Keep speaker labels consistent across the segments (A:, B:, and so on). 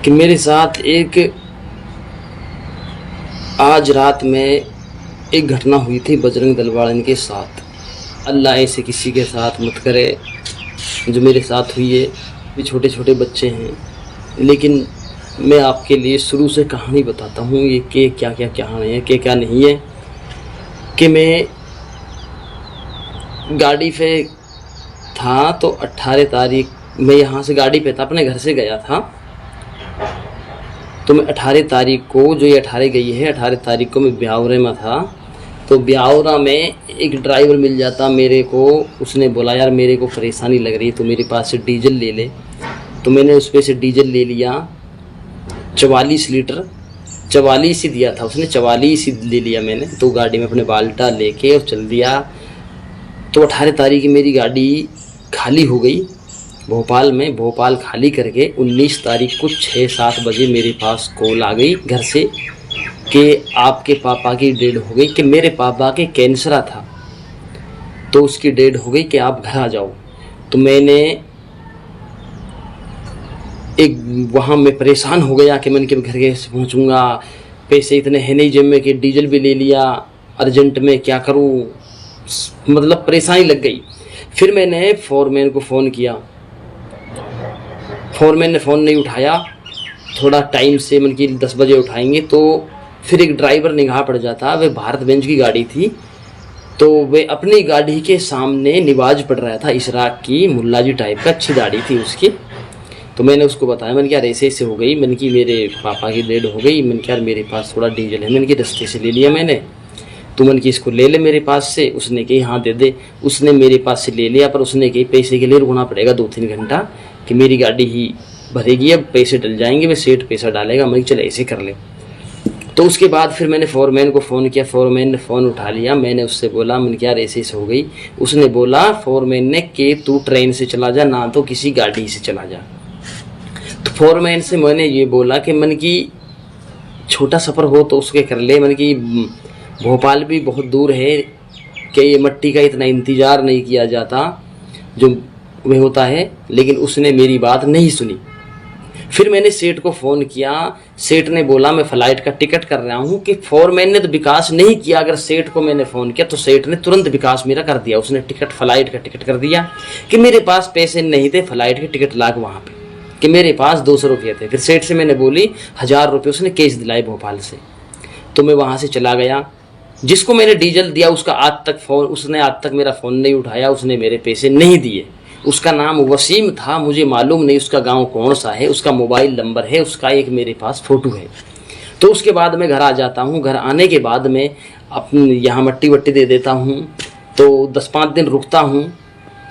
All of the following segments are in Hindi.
A: कि मेरे साथ आज रात में एक घटना हुई थी बजरंग दल वालन के साथ। अल्लाह ऐसे किसी के साथ मत करे जो मेरे साथ हुई है। भी छोटे छोटे बच्चे हैं, लेकिन मैं आपके लिए शुरू से कहानी बताता हूँ ये कि क्या क्या कहानी है, क्या नहीं है। कि मैं गाड़ी पे था तो 18 तारीख मैं यहाँ से गाड़ी पे था, अपने घर से गया था। तो मैं 18 तारीख को, जो ये 18 गई है, 18 तारीख को मैं ब्यावरे में था। तो ब्यावरा में एक ड्राइवर मिल जाता मेरे को। उसने बोला यार मेरे को परेशानी लग रही है तो मेरे पास से डीजल ले ले। तो मैंने उस पर से डीजल ले लिया, 44 लीटर 44 ही दिया था उसने, 44 ही ले लिया मैंने। तो गाड़ी में अपने बाल्टा लेके और चल दिया। तो 18 तारीख मेरी गाड़ी खाली हो गई भोपाल में। भोपाल खाली करके 19 तारीख को 6-7 बजे मेरे पास कॉल आ गई घर से कि आपके पापा की डेड हो गई, कि मेरे पापा के कैंसर था तो उसकी डेड हो गई, कि आप घर आ जाओ। तो मैंने वहाँ मैं परेशान हो गया कि मैंने घर कैसे पहुँचूँगा, पैसे इतने हैं नहीं जेब में, कि डीजल भी ले लिया अर्जेंट में, क्या करूँ, मतलब परेशानी लग गई। फिर मैंने फोरमैन को फ़ोन किया, फोरमैन ने फ़ोन नहीं उठाया। थोड़ा टाइम से मन की 10 बजे उठाएंगे। तो फिर एक ड्राइवर निगाह पड़ जाता, वह भारत बेंज की गाड़ी थी। तो वे अपनी गाड़ी के सामने निवाज पड़ रहा था इशराक की, मुल्ला जी टाइप का, अच्छी दाढ़ी थी उसकी। तो मैंने उसको बताया, मैंने क्या ऐसे ऐसे हो गई, मैंने कि मेरे पापा की डेड हो गई, मैंने क्या मेरे पास थोड़ा डीजल है, मैंने कि रस्ते से ले लिया मैंने, तो मैंने कि इसको ले ले मेरे पास से। उसने कही हाँ दे दे। उसने मेरे पास से ले लिया, पर उसने कही पैसे के लिए रुकना पड़ेगा 2-3 घंटा, कि मेरी गाड़ी ही भरेगी, अब पैसे डल जाएंगे, वे सेठ पैसा डालेगा। मैं चले ऐसे कर ले। तो उसके बाद फिर मैंने फोरमैन को फ़ोन किया, फोरमैन ने फ़ोन उठा लिया। मैंने उससे बोला, मैंने क्या ऐसे ऐसे हो गई। उसने बोला फोरमैन ने कि तू ट्रेन से चला जा, ना तो किसी गाड़ी से चला जा। तो फोरमैन से मैंने ये बोला कि मन की छोटा सफ़र हो तो उसके कर ले, मन की भोपाल भी बहुत दूर है, कि ये मट्टी का इतना इंतज़ार नहीं किया जाता जो वह होता है। लेकिन उसने मेरी बात नहीं सुनी। फिर मैंने सेठ को फ़ोन किया, सेठ ने बोला मैं फ़्लाइट का टिकट कर रहा हूँ, कि फोरमैन ने तो विकास नहीं किया। अगर सेठ को मैंने फ़ोन किया तो सेठ ने तुरंत विकास मेरा कर दिया, उसने फ़्लाइट का टिकट कर दिया। कि मेरे पास पैसे नहीं थे फ़्लाइट के टिकट लाग वहाँ पे, कि मेरे पास 200 रुपये थे। फिर सेठ से मैंने बोली 1000 रुपये उसने कैश दिलाए भोपाल से। तो मैं वहाँ से चला गया। जिसको मैंने डीजल दिया उसका उसने आज तक मेरा फ़ोन नहीं उठाया, उसने मेरे पैसे नहीं दिए। उसका नाम वसीम था, मुझे मालूम नहीं उसका गांव कौन सा है, उसका मोबाइल नंबर है, उसका एक मेरे पास फ़ोटो है। तो उसके बाद मैं घर आ जाता हूँ। घर आने के बाद मैं अपने यहाँ मट्टी वट्टी दे देता हूँ, तो 10-5 दिन रुकता हूँ।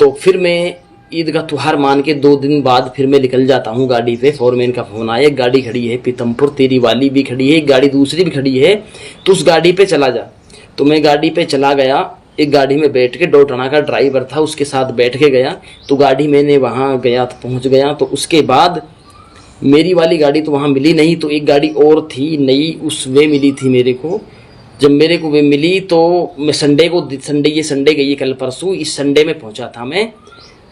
A: तो फिर मैं ईद का त्यौहार मान के 2 दिन बाद फिर मैं निकल जाता हूँ गाड़ी पे। फोरमैन का फ़ोन आया, एक गाड़ी खड़ी है पीतमपुर, तेरी वाली भी खड़ी है, एक गाड़ी दूसरी भी खड़ी है, तो उस गाड़ी पे चला जा। तो मैं गाड़ी पे चला गया। एक गाड़ी में बैठ के, 2 टना का ड्राइवर था, उसके साथ बैठ के गया। तो गाड़ी मैंने वहाँ गया तो पहुँच गया। तो उसके बाद मेरी वाली गाड़ी तो वहाँ मिली नहीं, तो एक गाड़ी और थी नई, उस वे मिली थी मेरे को। जब मेरे को वे मिली तो मैं संडे गई कल परसों, इस संडे में पहुँचा था मैं।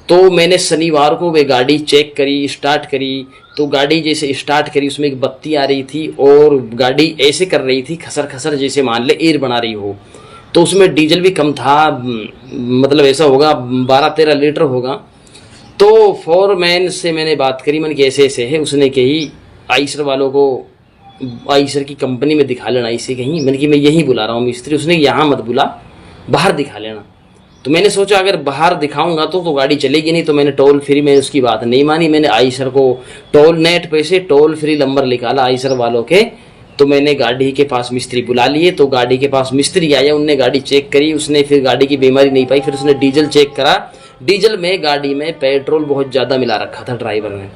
A: तो मैंने शनिवार को वे गाड़ी चेक करी, स्टार्ट करी। तो गाड़ी जैसे स्टार्ट करी उसमें एक बत्ती आ रही थी और गाड़ी ऐसे कर रही थी खसर खसर, जैसे मान ले एयर बना रही हो। तो उसमें डीजल भी कम था, मतलब ऐसा होगा 12-13 लीटर होगा। तो फोरमैन से मैंने बात करी, मैंने कि ऐसे ऐसे है। उसने कही आइसर वालों को, आइसर की कंपनी में दिखा लेना इसे कहीं। मैंने कि मैं यहीं बुला रहा हूँ मिस्त्री। उसने यहाँ मत बुला, बाहर दिखा लेना। तो मैंने सोचा अगर बाहर दिखाऊंगा तो गाड़ी चलेगी नहीं। तो मैंने टोल फ्री में उसकी बात नहीं मानी। मैंने आइसर को नेट पे से टोल फ्री नंबर निकाला आइसर वालों के। तो मैंने गाड़ी के पास मिस्त्री बुला लिए। तो गाड़ी के पास मिस्त्री आया, उनने गाड़ी चेक करी। उसने फिर गाड़ी की बीमारी नहीं पाई। फिर उसने डीजल चेक करा। डीजल में गाड़ी में पेट्रोल बहुत ज़्यादा मिला रखा था ड्राइवर ने।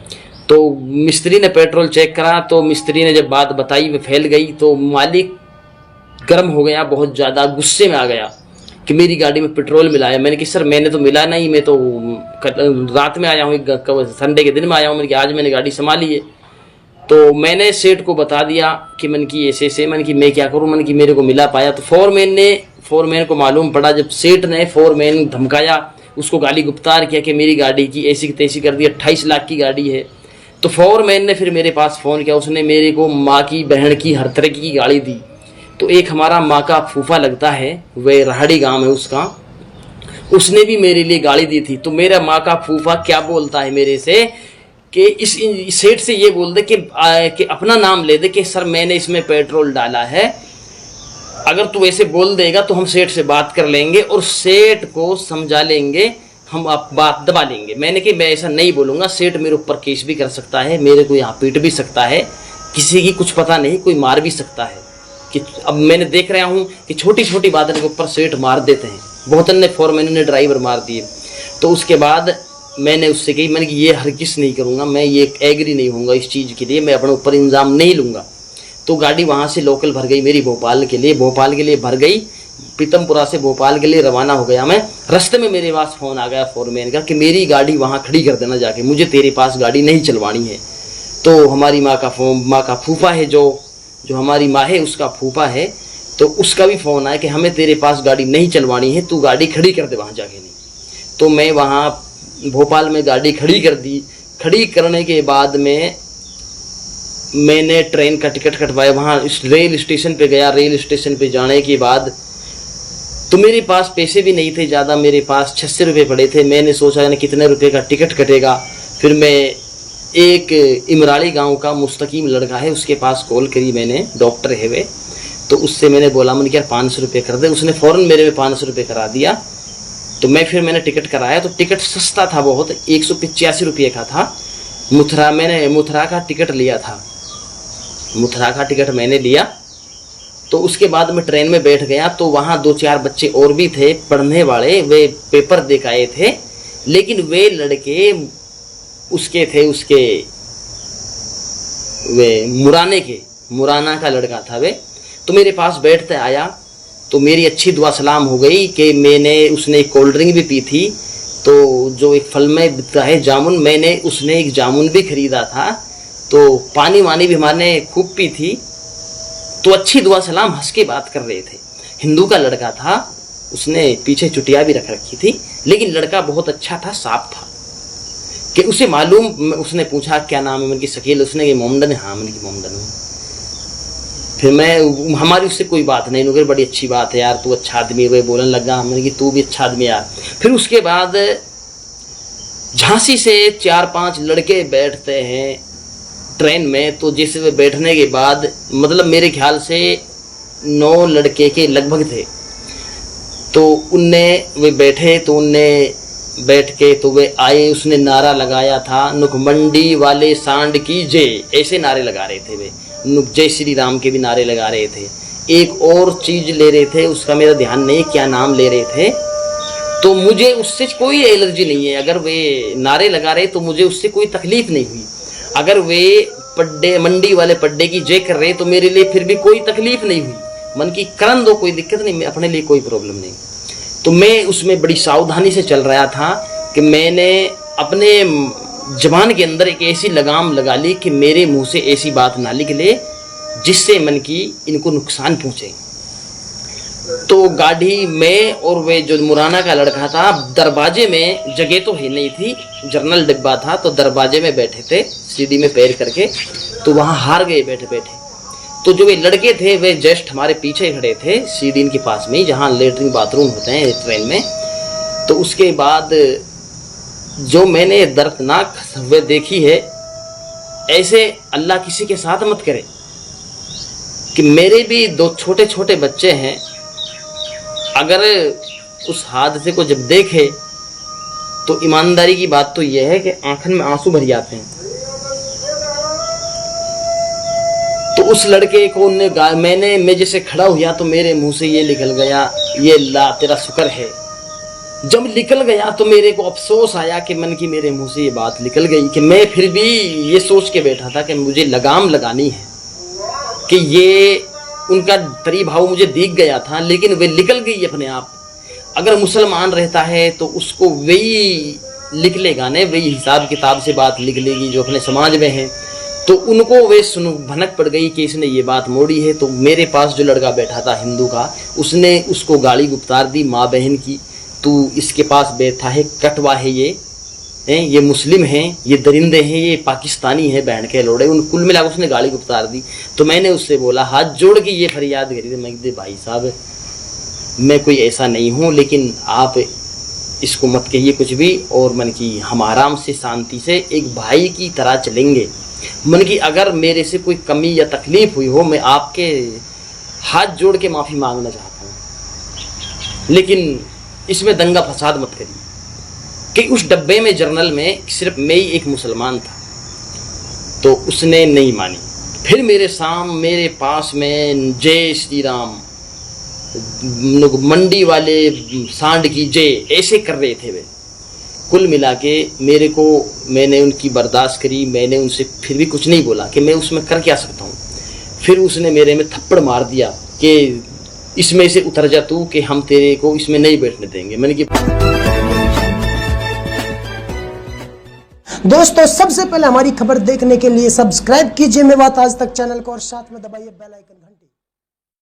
A: तो मिस्त्री ने पेट्रोल चेक करा। तो मिस्त्री ने जब बात बताई वे फैल गई। तो मालिक गर्म हो गया, बहुत ज़्यादा गुस्से में आ गया कि मेरी गाड़ी में पेट्रोल मिलाया। मैंने कि सर मैंने तो मिला नहीं, मैं तो रात में आया हूँ, संडे के दिन में आया हूँ। मैंने कि आज मैंने गाड़ी संभाली है। तो मैंने सेठ को बता दिया कि मन की ऐसे ऐसे, मन की मैं क्या करूँ, मन की मेरे को मिला पाया। तो फोरमैन को मालूम पड़ा, जब सेठ ने फोरमैन धमकाया, उसको गाली गुप्तार किया कि मेरी गाड़ी की ऐसी तैसी कर दी, 28 लाख की गाड़ी है। तो फोरमैन ने फिर मेरे पास फ़ोन किया, उसने मेरे को माँ की बहन की हर तरह की गाड़ी दी। तो एक हमारा माँ का फूफा लगता है, वह राहड़ी गांव है उसका, उसने भी मेरे लिए गाड़ी दी थी। तो मेरा माँ का फूफा क्या बोलता है मेरे से कि इस सेठ से ये बोल दे कि अपना नाम ले दे कि सर मैंने इसमें पेट्रोल डाला है, अगर तू ऐसे बोल देगा तो हम सेठ से बात कर लेंगे और सेठ को समझा लेंगे, हम आप बात दबा लेंगे। मैंने कि मैं ऐसा नहीं बोलूँगा, सेठ मेरे ऊपर केस भी कर सकता है, मेरे को यहाँ पीट भी सकता है, किसी की कुछ पता नहीं, कोई मार भी सकता है। कि अब मैंने देख रहा हूँ कि छोटी छोटी बातों के ऊपर सेठ मार देते हैं, बहुत ने फोरमैन ने ड्राइवर मार दिए। तो उसके बाद मैंने उससे कही, मैंने कि ये हरगिज़ नहीं करूँगा, मैं ये एग्री नहीं होऊंगा इस चीज़ के लिए, मैं अपने ऊपर इंजाम नहीं लूँगा। तो गाड़ी वहाँ से लोकल भर गई मेरी भोपाल के लिए भर गई। पीतमपुरा से भोपाल के लिए रवाना हो गया मैं। रास्ते में मेरे पास फ़ोन आ गया फोरमैन का कि मेरी गाड़ी वहाँ खड़ी कर देना जाके, मुझे तेरे पास गाड़ी नहीं चलवानी है। तो हमारी माँ का फूफा है, जो हमारी माँ है उसका फूफा है, तो उसका भी फ़ोन आया कि हमें तेरे पास गाड़ी नहीं चलवानी है, तू गाड़ी खड़ी कर दे वहाँ जाके। नहीं तो मैं वहाँ भोपाल में गाड़ी खड़ी कर दी। खड़ी करने के बाद में मैंने ट्रेन का टिकट कटवाया, वहाँ इस रेल स्टेशन पे गया। रेल स्टेशन पे जाने के बाद तो मेरे पास पैसे भी नहीं थे ज़्यादा, मेरे पास 600 रुपये पड़े थे। मैंने सोचा ना कितने रुपए का टिकट कटेगा। फिर मैं एक इमराड़ी गांव का मुस्तकीम लड़का है उसके पास कॉल करी मैंने, डॉक्टर है वे, तो उससे मैंने बोला, मैंने क्या 500 रुपये कर दे। उसने फ़ौरन मेरे में 500 रुपये करा दिया। तो मैंने टिकट कराया, तो टिकट सस्ता था बहुत, 185 रुपये का था। मैंने मथुरा का टिकट लिया था, मथुरा का टिकट मैंने लिया। तो उसके बाद मैं ट्रेन में बैठ गया। तो वहाँ 2-4 बच्चे और भी थे पढ़ने वाले, वे पेपर देख आए थे, लेकिन वे लड़के वे मुराना का लड़का था वे। तो मेरे पास बैठते आया, तो मेरी अच्छी दुआ सलाम हो गई कि उसने एक कोल्ड ड्रिंक भी पी थी, तो जो एक फल में बिकता है जामुन, उसने एक जामुन भी खरीदा था, तो पानी वानी भी हमारे खूब पी थी। तो अच्छी दुआ सलाम हंस के बात कर रहे थे। हिंदू का लड़का था, उसने पीछे चुटिया भी रख रखी थी, लेकिन लड़का बहुत अच्छा था, साफ था कि उसे मालूम। उसने पूछा क्या नाम है, मैंने की शकील। उसने कि मोमडन है। हाँ, मैंने की मोमडन है। फिर हमारी उससे कोई बात नहीं, उन्होंने बड़ी अच्छी बात है यार, तू अच्छा आदमी है, बोलने लगा। मैंने कि तू भी अच्छा आदमी यार। फिर उसके बाद झांसी से 4-5 लड़के बैठते हैं ट्रेन में। तो जैसे वे बैठने के बाद, मतलब मेरे ख्याल से 9 लड़के के लगभग थे, तो वे बैठे। तो उनने बैठ के तो वे आए, उसने नारा लगाया था, नुकमंडी वाले सांड की जय, ऐसे नारे लगा रहे थे वे। जय श्री राम के भी नारे लगा रहे थे। एक और चीज ले रहे थे, उसका मेरा ध्यान नहीं क्या नाम ले रहे थे। तो मुझे उससे कोई एलर्जी नहीं है, अगर वे नारे लगा रहे तो मुझे उससे कोई तकलीफ नहीं हुई। अगर वे मंडी वाले पड्डे की जय कर रहे तो मेरे लिए फिर भी कोई तकलीफ नहीं हुई। मन की करन दो, कोई दिक्कत नहीं, अपने लिए कोई प्रॉब्लम नहीं। तो मैं उसमें बड़ी सावधानी से चल रहा था कि मैंने अपने जबान के अंदर एक ऐसी लगाम लगा ली कि मेरे मुंह से ऐसी बात ना निकले जिससे मन की इनको नुकसान पहुंचे। तो गाड़ी में और वे जो मुराना का लड़का था, दरवाजे में जगह तो ही नहीं थी, जर्नल डिब्बा था, तो दरवाजे में बैठे थे सीढ़ी में पैर करके। तो वहाँ हार गए बैठे बैठे। तो जो वे लड़के थे वे जस्ट हमारे पीछे खड़े थे सीढ़ी के पास में, जहाँ लेटरिन बाथरूम होते हैं ट्रेन में। तो उसके बाद जो मैंने दर्दनाक वे देखी है, ऐसे अल्लाह किसी के साथ मत करे कि मेरे भी 2 छोटे छोटे बच्चे हैं, अगर उस हादसे को जब देखे तो ईमानदारी की बात तो यह है कि आंखन में आंसू भर जाते हैं। तो उस लड़के को मैं जैसे खड़ा हुआ तो मेरे मुंह से ये निकल गया, ये अल्लाह तेरा शुक्र है। जब निकल गया तो मेरे को अफसोस आया कि मन की मेरे मुंह से ये बात निकल गई कि मैं फिर भी ये सोच के बैठा था कि मुझे लगाम लगानी है, कि ये उनका परिभाव मुझे दिख गया था, लेकिन वे निकल गई अपने आप। अगर मुसलमान रहता है तो उसको वही लिख लेगा ने, वही हिसाब किताब से बात लिख लेगी जो अपने समाज में है। तो उनको वे भनक पड़ गई कि इसने ये बात मोड़ी है। तो मेरे पास जो लड़का बैठा था हिंदू का, उसने उसको गाली गुप्तार दी माँ बहन की, तू इसके पास बैठा है कटवा है ये, हैं, ये मुस्लिम हैं, ये दरिंदे हैं, ये पाकिस्तानी हैं, बैंड के लोड़े। उन कुल मिलाकर उसने गाड़ी को उतार दी। तो मैंने उससे बोला, हाथ जोड़ के ये फरियाद करी थी, मैं भाई साहब मैं कोई ऐसा नहीं हूँ, लेकिन आप इसको मत कहिए कुछ भी, और मन की हम आराम से शांति से एक भाई की तरह चलेंगे। मन की अगर मेरे से कोई कमी या तकलीफ हुई हो, मैं आपके हाथ जोड़ के माफ़ी मांगना चाहता हूँ, लेकिन इसमें दंगा फसाद मत करिए। कि उस डब्बे में जर्नल में सिर्फ मैं ही एक मुसलमान था, तो उसने नहीं मानी। फिर मेरे पास में जय श्री राम, मंडी वाले सांड की जय ऐसे कर रहे थे वे। कुल मिला के मैंने उनकी बर्दाश्त करी, मैंने उनसे फिर भी कुछ नहीं बोला कि मैं उसमें कर क्या सकता हूँ। फिर उसने मेरे में थप्पड़ मार दिया कि इसमें से उतर जा तू, कि हम तेरे को इसमें नहीं बैठने देंगे। मैंने कि
B: दोस्तों सबसे पहले हमारी खबर देखने के लिए सब्सक्राइब कीजिए मेवात आज तक चैनल को और साथ में दबाइए बेल आइकन घंटी।